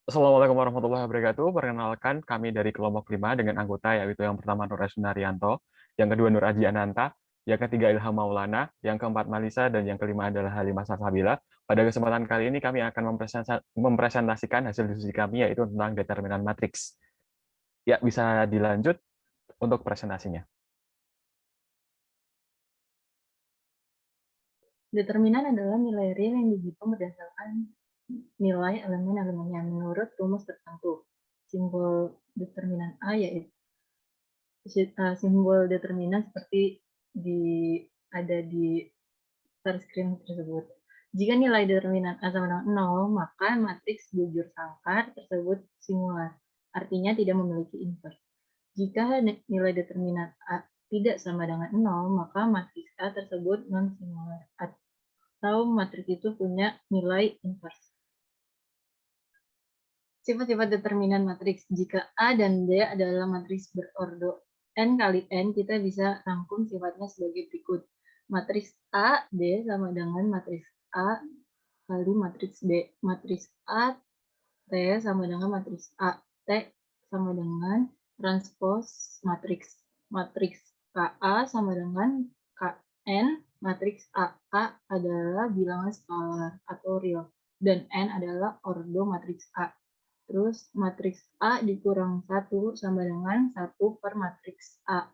Assalamualaikum warahmatullahi wabarakatuh. Perkenalkan, kami dari kelompok 5 dengan anggota, yaitu yang pertama Nur Asnarianto, yang kedua Nur Aji Ananta, yang ketiga Ilham Maulana, yang keempat Malisa, dan yang kelima adalah Halimah Salsabila. Pada kesempatan kali ini kami akan mempresentasikan hasil diskusi kami, yaitu tentang determinan matriks. Ya, bisa dilanjut untuk presentasinya. Determinan adalah nilai real yang dihitung berdasarkan nilai elemen-elemennya menurut rumus tertentu. Simbol determinan A yaitu simbol determinan seperti ada di screen tersebut. Jika nilai determinan A sama dengan 0, maka matriks bujur sangkar tersebut singular, artinya tidak memiliki inverse. Jika nilai determinan A tidak sama dengan 0, maka matriks A tersebut non-singular, atau matriks itu punya nilai inverse. Sifat-sifat determinan matriks. Jika A dan D adalah matriks berordo n kali n, kita bisa rangkum sifatnya sebagai berikut. Matriks A, D sama dengan matriks A kali matriks B. Matriks A, T sama dengan matriks A. T sama dengan transpos matriks. Matriks KA sama dengan KN. Matriks AA adalah bilangan skalar atau real. Dan N adalah ordo matriks A. Terus matriks A dikurang 1 sama dengan 1 per matriks A.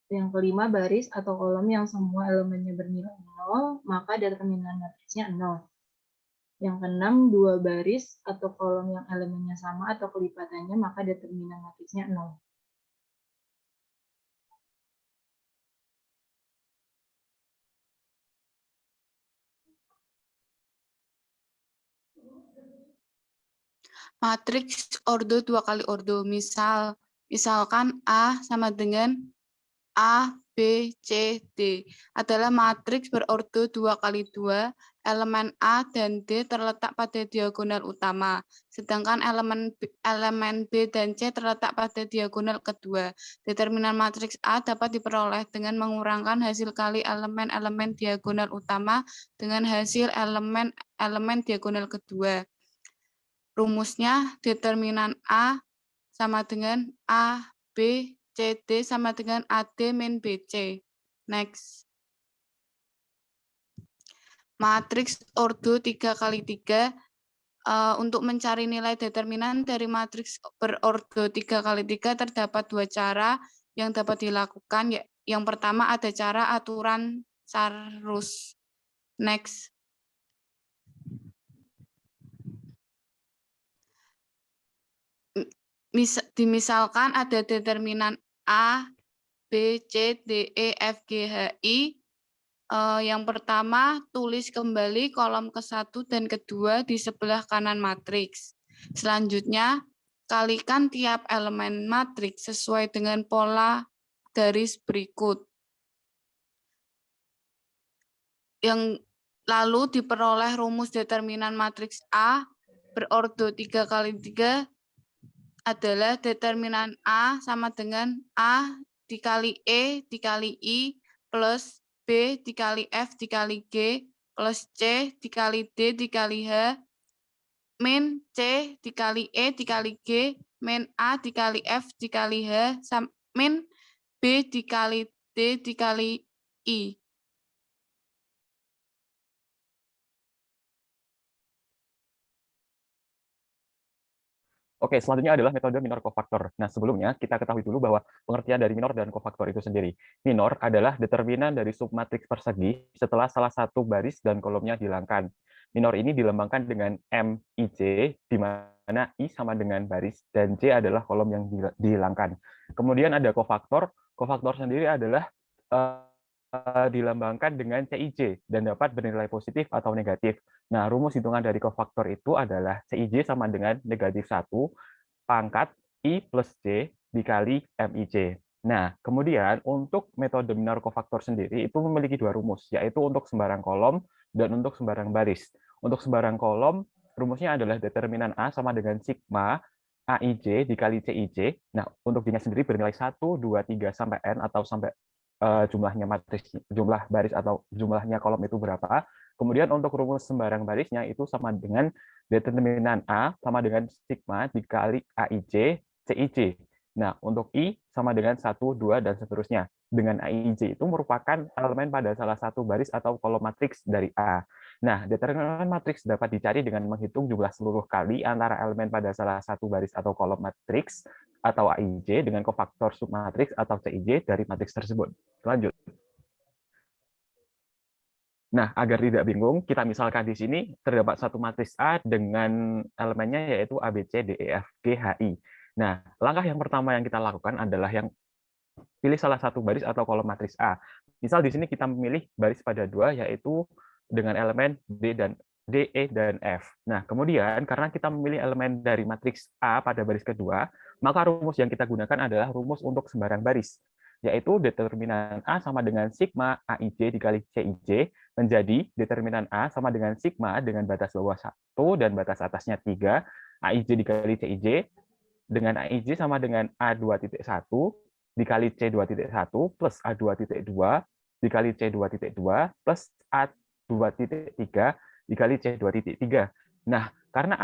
Yang kelima, baris atau kolom yang semua elemennya bernilai 0, maka determinan matriksnya 0. Yang keenam, dua baris atau kolom yang elemennya sama atau kelipatannya, maka determinan matriksnya 0. Matriks ordo 2 kali ordo. Misalkan A sama dengan A, B, C, D adalah matriks berordo 2 kali 2. Elemen A dan D terletak pada diagonal utama, sedangkan elemen B dan C terletak pada diagonal kedua. Determinan matriks A dapat diperoleh dengan mengurangkan hasil kali elemen-elemen diagonal utama dengan hasil elemen-elemen diagonal kedua. Rumusnya determinan A sama dengan A, B, C, D sama dengan AD min BC. Next. Matriks ordo 3 kali 3. Untuk mencari nilai determinan dari matriks berordo 3 kali 3 terdapat dua cara yang dapat dilakukan. Yang pertama ada cara aturan Charus. Next. Dimisalkan ada determinan A, B, C, D, E, F, G, H, I. Yang pertama, tulis kembali kolom ke-1 dan kedua di sebelah kanan matriks. Selanjutnya, kalikan tiap elemen matriks sesuai dengan pola garis berikut. Yang lalu diperoleh rumus determinan matriks A berordo 3 kali 3 adalah determinan A sama dengan A dikali E dikali I plus B dikali F dikali G plus C dikali D dikali H min C dikali E dikali G min A dikali F dikali H min B dikali D dikali I. Oke, selanjutnya adalah metode minor kofaktor. Nah, sebelumnya kita ketahui dulu bahwa pengertian dari minor dan kofaktor itu sendiri. Minor adalah determinan dari submatriks persegi setelah salah satu baris dan kolomnya dihilangkan. Minor ini dilambangkan dengan MIJ, di mana I sama dengan baris, dan J adalah kolom yang dihilangkan. Kemudian ada kofaktor. Kofaktor sendiri adalah dilambangkan dengan CIJ dan dapat bernilai positif atau negatif. Nah, rumus hitungan dari kofaktor itu adalah CIJ sama dengan negatif 1 pangkat I plus J dikali MIJ. Nah, kemudian untuk metode minor kofaktor sendiri itu memiliki dua rumus, yaitu untuk sembarang kolom dan untuk sembarang baris. Untuk sembarang kolom, rumusnya adalah determinan A sama dengan sigma AIJ dikali CIJ. Nah, untuk dinya sendiri bernilai 1, 2, 3, sampai N atau sampai jumlahnya matriks, jumlah baris atau jumlahnya kolom itu berapa. Kemudian untuk rumus sembarang barisnya itu sama dengan determinan A sama dengan sigma dikali AIJ CIJ. Nah, untuk I sama dengan 1, 2, dan seterusnya. Dengan AIJ itu merupakan elemen pada salah satu baris atau kolom matriks dari A. Nah, determinan matriks dapat dicari dengan menghitung jumlah seluruh kali antara elemen pada salah satu baris atau kolom matriks atau AIJ dengan kofaktor submatriks atau CIJ dari matriks tersebut. Lanjut. Nah, agar tidak bingung, kita misalkan di sini terdapat satu matriks A dengan elemennya yaitu A, B, C, D, E, F, G, H, I. Nah, langkah yang pertama yang kita lakukan adalah yang pilih salah satu baris atau kolom matriks A. Misal di sini kita memilih baris pada 2 yaitu dengan elemen D, E, dan F. Nah, kemudian karena kita memilih elemen dari matriks A pada baris kedua, maka rumus yang kita gunakan adalah rumus untuk sembarang baris, yaitu determinan A sama dengan sigma AIJ dikali CIJ menjadi determinan A sama dengan sigma dengan batas bawah 1 dan batas atasnya 3, AIJ dikali CIJ dengan AIJ sama dengan A2.1 dikali C2.1 plus A2.2 dikali C2.2 plus A2.3 dikali C2.3. Nah, karena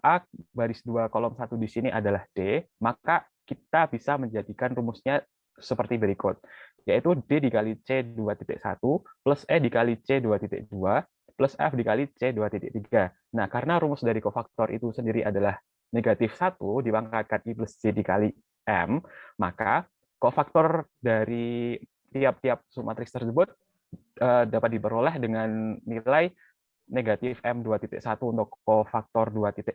A baris 2 kolom 1 di sini adalah D, maka kita bisa menjadikan rumusnya seperti berikut, yaitu D dikali C2.1 plus E dikali C2.2 plus F dikali C2.3. Nah, karena rumus dari kofaktor itu sendiri adalah negatif 1 dipangkatkan I plus J dikali M, maka kofaktor dari tiap-tiap submatriks tersebut dapat diperoleh dengan nilai negatif M2.1 untuk kofaktor 2.1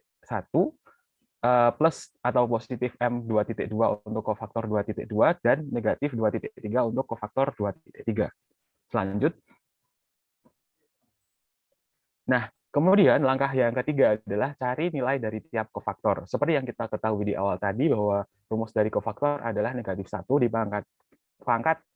plus atau positif M2.2 untuk kofaktor 2.2 dan negatif 2.3 untuk kofaktor 2.3. Selanjut. Nah, kemudian langkah yang ketiga adalah cari nilai dari tiap kofaktor. Seperti yang kita ketahui di awal tadi bahwa rumus dari kofaktor adalah negatif 1 dipangkat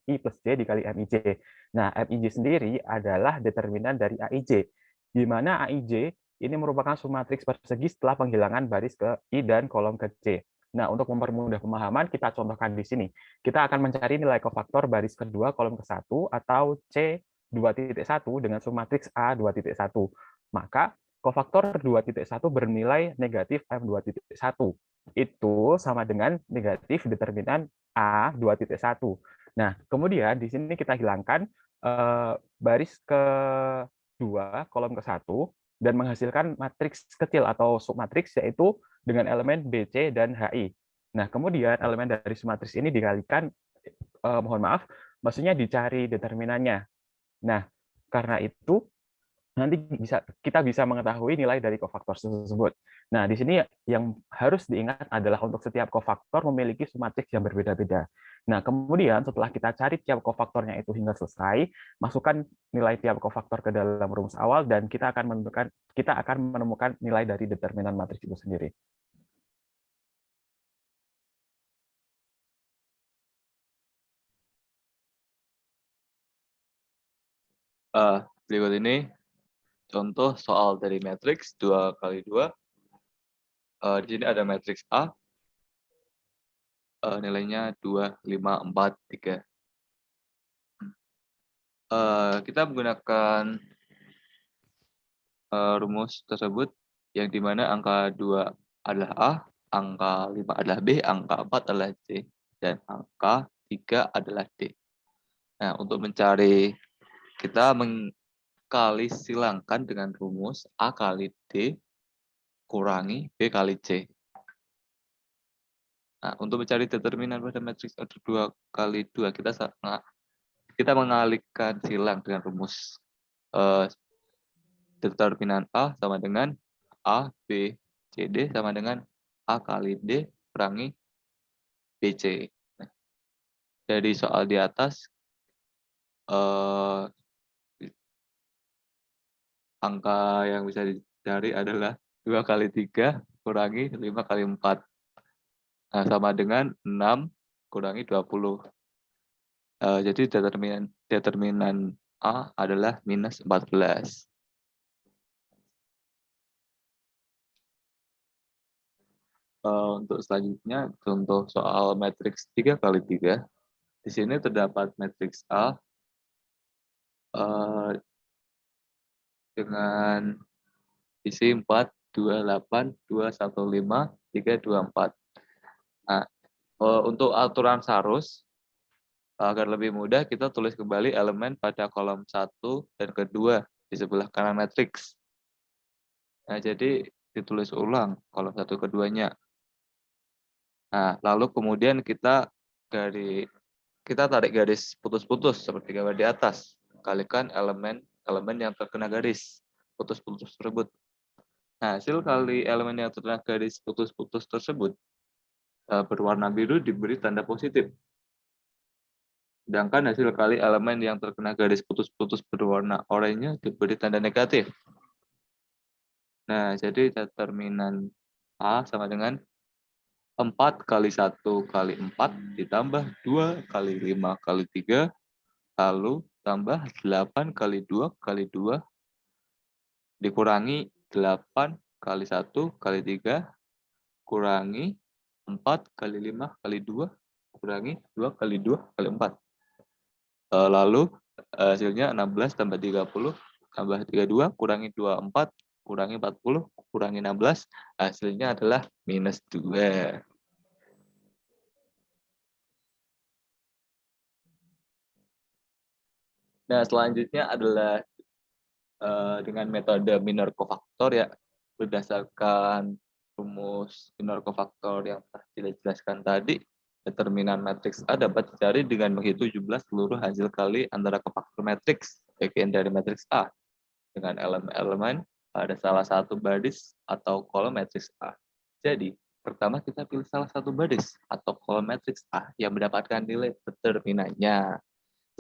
I plus J dikali MIJ. Nah, MIJ sendiri adalah determinan dari AIJ, di mana AIJ ini merupakan submatriks persegi setelah penghilangan baris ke I dan kolom ke C. Nah, untuk mempermudah pemahaman, kita contohkan di sini. Kita akan mencari nilai kofaktor baris kedua kolom ke-1 atau C2.1 dengan submatriks A2.1. Maka kofaktor 2.1 bernilai negatif M2.1. Itu sama dengan negatif determinan A2.1. Nah, kemudian di sini kita hilangkan baris ke-2 kolom ke-1 dan menghasilkan matriks kecil atau submatriks yaitu dengan elemen BC dan HI. Nah, kemudian elemen dari submatriks ini dikalikan, mohon maaf, maksudnya dicari determinannya. Nah, karena itu nanti kita bisa mengetahui nilai dari kofaktor tersebut. Nah, di sini yang harus diingat adalah untuk setiap kofaktor memiliki submatriks yang berbeda-beda. Nah, kemudian setelah kita cari tiap kofaktornya itu hingga selesai, masukkan nilai tiap kofaktor ke dalam rumus awal dan kita akan menemukan nilai dari determinan matriks itu sendiri. Berikut ini contoh soal dari matriks 2 kali 2. Di sini ada matriks A, nilainya 2, 5, 4, 3. Kita menggunakan rumus tersebut yang dimana angka 2 adalah A, angka 5 adalah B, angka 4 adalah C, dan angka 3 adalah D. Nah, untuk mencari, kita kali silangkan dengan rumus A kali D kurangi B kali C. Nah, untuk mencari determinan pada matriks 2 kali 2, kita mengalihkan silang dengan rumus determinan A sama dengan A, B, C, D sama dengan A kali D kurangi BC. Nah, dari soal di atas, angka yang bisa dicari adalah 2 kali 3 kurangi 5 kali 4. Nah, sama dengan 6 kurangi 20. Jadi determinan A adalah minus 14. Untuk selanjutnya, contoh soal matriks 3 kali 3. Di sini terdapat matriks A dengan isi 4, 2, 8, 2, 1, 5, 3, 2, 4. Nah, untuk aturan Sarus, agar lebih mudah kita tulis kembali elemen pada kolom 1 dan kedua di sebelah kanan matriks. Nah, jadi ditulis ulang kolom 1 keduanya. Nah, lalu kemudian kita tarik garis putus-putus seperti gambar di atas. Kalikan elemen yang terkena garis putus-putus tersebut. Nah, hasil kali elemen yang terkena garis putus-putus tersebut berwarna biru diberi tanda positif. Sedangkan hasil kali elemen yang terkena garis putus-putus berwarna oranye diberi tanda negatif. Nah, jadi determinan A sama dengan 4 kali 1 kali 4 ditambah 2 kali 5 kali 3, lalu tambah 8 kali 2 kali 2, dikurangi 8 kali 1 kali 3, kurangi 4 kali 5 kali 2, kurangi 2 kali 2 kali 4. Lalu hasilnya 16 tambah 30 tambah 32, kurangi 24, kurangi 40, kurangi 16, hasilnya adalah -2. Nah, selanjutnya adalah dengan metode minor cofaktor ya, berdasarkan rumus minor cofaktor yang telah dijelaskan tadi, determinan matriks A dapat dicari dengan menghitung jumlah seluruh hasil kali antara cofaktor matriks bagian dari matriks A dengan elemen-elemen pada salah satu baris atau kolom matriks A. Jadi, pertama kita pilih salah satu baris atau kolom matriks A yang mendapatkan nilai determinannya.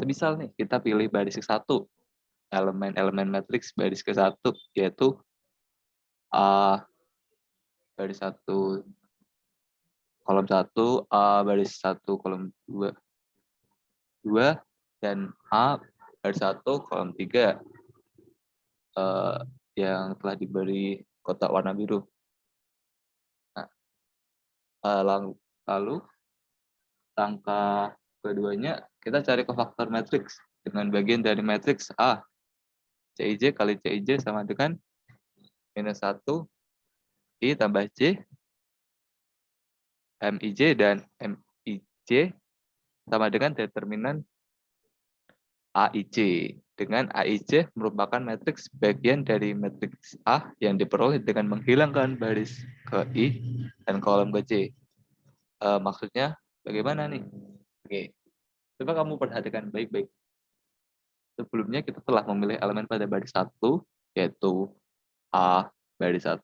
Semisal nih, kita pilih baris ke-1, elemen-elemen matriks baris ke-1, yaitu A baris 1 kolom 1, A baris 1 kolom 2, dan A baris 1 kolom 3 yang telah diberi kotak warna biru. Nah, lalu langkah keduanya kita cari kofaktor matriks dengan bagian dari matriks A. Cij kali Cij sama dengan -1 I tambah J, Mij dan Mij sama dengan determinan Aic. Dengan Aic merupakan matriks bagian dari matriks A yang diperoleh dengan menghilangkan baris ke I dan kolom ke J. Maksudnya bagaimana nih? Oke, coba kamu perhatikan baik-baik. Sebelumnya kita telah memilih elemen pada baris 1, yaitu A baris 1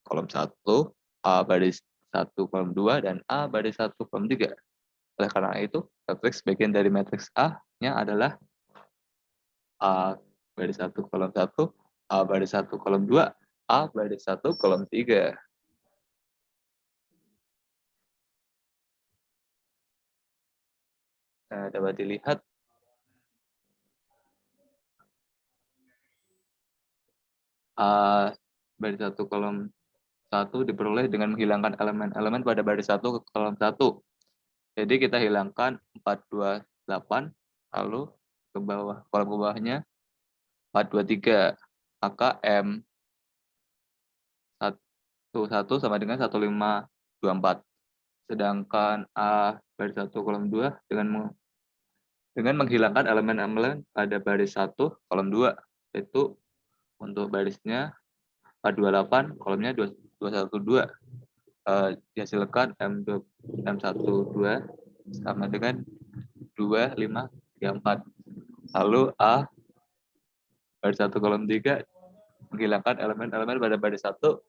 kolom 1, A baris 1 kolom 2, dan A baris 1 kolom 3. Oleh karena itu, matriks bagian dari matriks A-nya adalah A baris 1 kolom 1, A baris 1 kolom 2, A baris 1 kolom 3. Nah, dapat dilihat A baris 1 kolom 1 diperoleh dengan menghilangkan elemen-elemen pada baris 1 ke kolom 1. Jadi kita hilangkan 4, 2, 8, lalu ke bawah, kolom ke bawahnya 4, 2, 3. Maka M 1 sama dengan 1, 5, 2, 4. Sedangkan A baris 1 kolom 2 dengan menghilangkan elemen-elemen pada baris 1 kolom 2, yaitu untuk barisnya 428, kolomnya 212. Dihasilkan M12 sama dengan 2, 5, 3, 4. Lalu A baris 1 kolom 3 menghilangkan elemen-elemen pada baris 1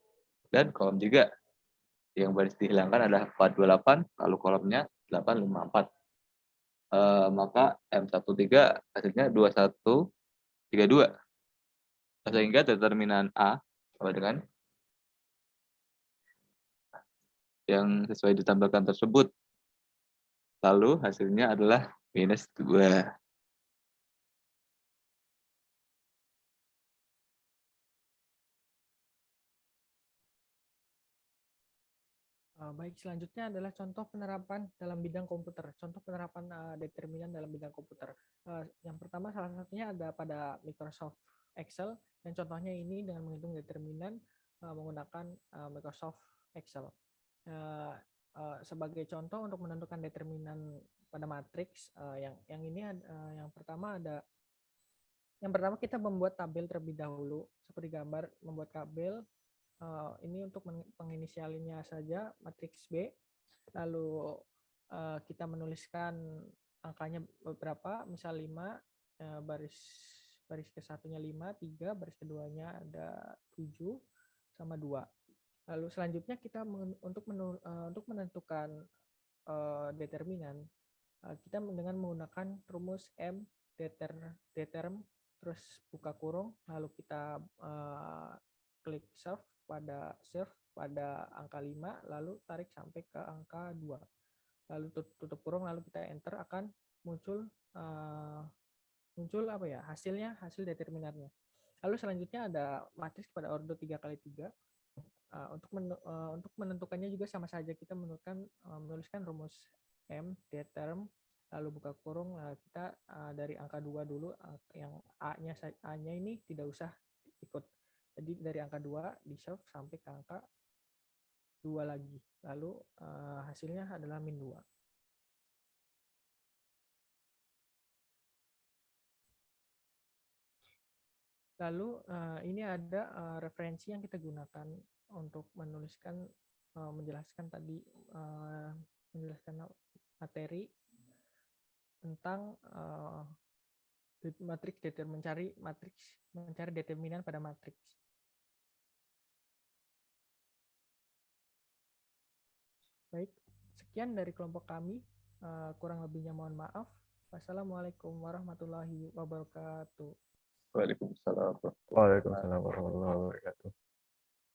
dan kolom 3. Yang baris dihilangkan adalah 428, lalu kolomnya 854. Maka M13 hasilnya 2132. Sehingga determinan A sama dengan yang sesuai ditambahkan tersebut. Lalu hasilnya adalah -2. Baik, selanjutnya adalah contoh penerapan dalam bidang komputer. Contoh penerapan determinan dalam bidang komputer. Yang pertama salah satunya ada pada Microsoft Excel, dan contohnya ini dengan menghitung determinan menggunakan Microsoft Excel. Sebagai contoh untuk menentukan determinan pada matriks, yang pertama kita membuat tabel terlebih dahulu, seperti gambar membuat tabel. Ini untuk penginisialinnya saja matriks B, lalu kita menuliskan angkanya beberapa, misal 5, baris ke satunya 5, 3, baris keduanya ada 7 sama 2. Lalu selanjutnya kita untuk menentukan determinan, kita dengan menggunakan rumus M determ, terus buka kurung, lalu kita klik save pada angka 5, lalu tarik sampai ke angka 2. Lalu tutup kurung, lalu kita enter, akan muncul hasil determinannya. Lalu selanjutnya ada matriks pada ordo 3x3. Untuk menentukannya juga sama saja, kita menuliskan rumus M determ, lalu buka kurung, kita dari angka 2 dulu, yang A-nya ini tidak usah ikut. Jadi dari angka 2 di save sampai ke angka 2 lagi. Lalu hasilnya adalah min 2. Lalu ini ada referensi yang kita gunakan untuk menjelaskan materi tentang mencari determinan pada matriks. Baik, sekian dari kelompok kami. Kurang lebihnya mohon maaf. Wassalamualaikum warahmatullahi wabarakatuh. Waalaikumsalam. Waalaikumsalam warahmatullahi wabarakatuh.